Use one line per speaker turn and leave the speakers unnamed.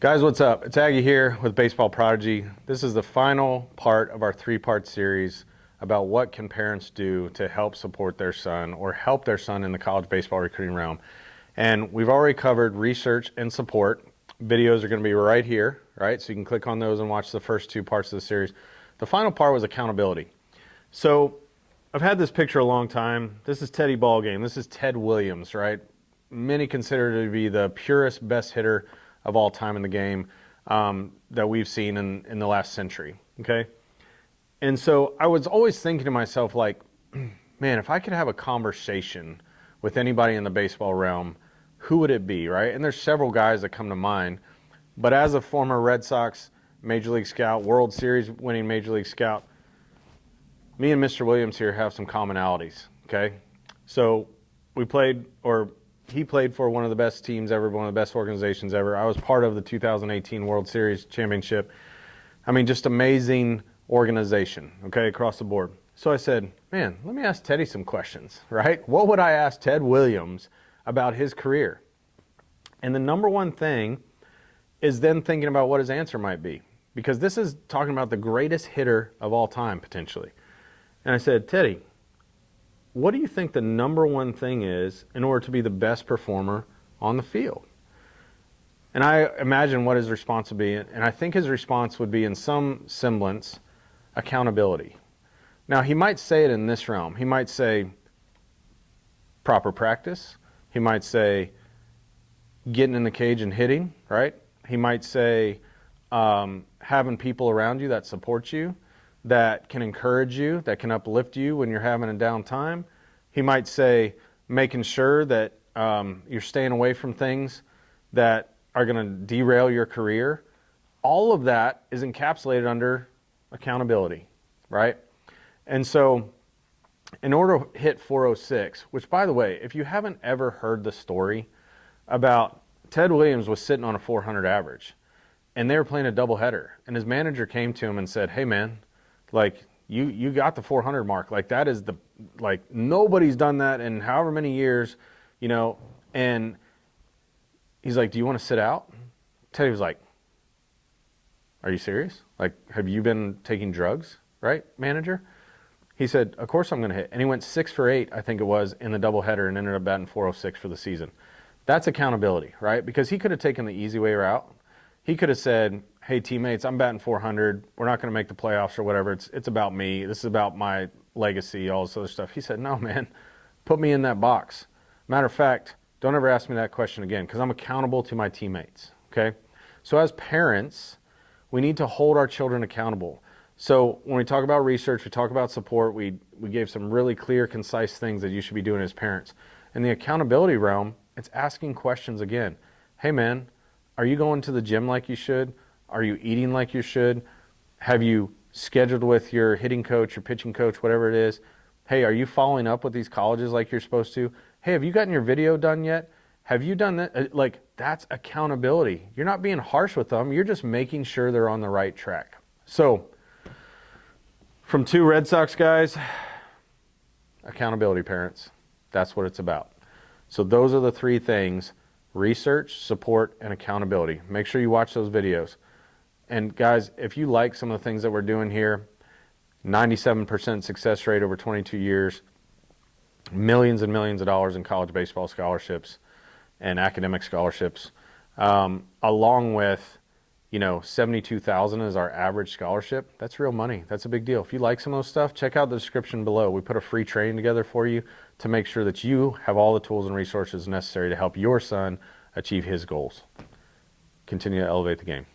Guys, what's up? It's Aggie here with Baseball Prodigy. This is the final part of our three-part series about what can parents do to help support their son or help their son in the college baseball recruiting realm. And we've already covered research and support. Videos are going to be right here, right? So you can click on those and watch the first two parts of the series. The final part was accountability. So I've had this picture a long time. This is Teddy Ballgame. This is Ted Williams, right? Many consider to be the purest, best hitter of all time in the game that we've seen in the last century, okay? And so I was always thinking to myself, like, man, if I could have a conversation with anybody in the baseball realm, who would it be, right? And there's several guys that come to mind, but as a former Red Sox Major League Scout, World Series winning Major League Scout, me and Mr. Williams here have some commonalities, okay? So we played, or he played for one of the best teams ever, one of the best organizations ever. I was part of the 2018 World Series championship. I mean, just amazing organization, okay, across the board. So I said, man, let me ask Teddy some questions, right? What would I ask Ted Williams about his career? And the number one thing is then thinking about what his answer might be, because this is talking about the greatest hitter of all time, potentially. And I said, Teddy, what do you think the number one thing is in order to be the best performer on the field? And I imagine what his response would be, and I think his response would be in some semblance, accountability. Now, he might say it in this realm. He might say proper practice. He might say getting in the cage and hitting, right? He might say having people around you that support you, that can encourage you, that can uplift you when you're having a down time. He might say making sure that you're staying away from things that are going to derail your career. All of that is encapsulated under accountability, right? And so in order to hit 406, which, by the way, if you haven't ever heard the story about Ted Williams was sitting on a 400 average, and they were playing a doubleheader, and his manager came to him and said, hey, man, like, you got the 400 mark. Like, that is the, like, nobody's done that in however many years, you know. And he's like, do you want to sit out? Teddy was like, are you serious? Like, have you been taking drugs, right, manager? He said, of course I'm going to hit. And he went 6 for 8, I think it was, in the doubleheader and ended up batting 406 for the season. That's accountability, right? Because he could have taken the easy way route. He could have said, hey, teammates, I'm batting 400. We're not going to make the playoffs or whatever. It's about me. This is about my legacy, all this other stuff. He said, no, man, put me in that box. Matter of fact, don't ever ask me that question again, because I'm accountable to my teammates, okay? So as parents, we need to hold our children accountable. So when we talk about research, we talk about support, we gave some really clear, concise things that you should be doing as parents. In the accountability realm, it's asking questions again. Hey, man, are you going to the gym like you should? Are you eating like you should? Have you scheduled with your hitting coach, your pitching coach, whatever it is? Hey, are you following up with these colleges like you're supposed to? Hey, have you gotten your video done yet? Have you done that? Like, that's accountability. You're not being harsh with them. You're just making sure they're on the right track. So, from two Red Sox guys, accountability, parents. That's what it's about. So those are the three things: research, support, and accountability. Make sure you watch those videos. And guys, if you like some of the things that we're doing here, 97% success rate over 22 years, millions and millions of dollars in college baseball scholarships and academic scholarships, along with, you know, $72,000 is our average scholarship. That's real money. That's a big deal. If you like some of those stuff, check out the description below. We put a free training together for you to make sure that you have all the tools and resources necessary to help your son achieve his goals. Continue to elevate the game.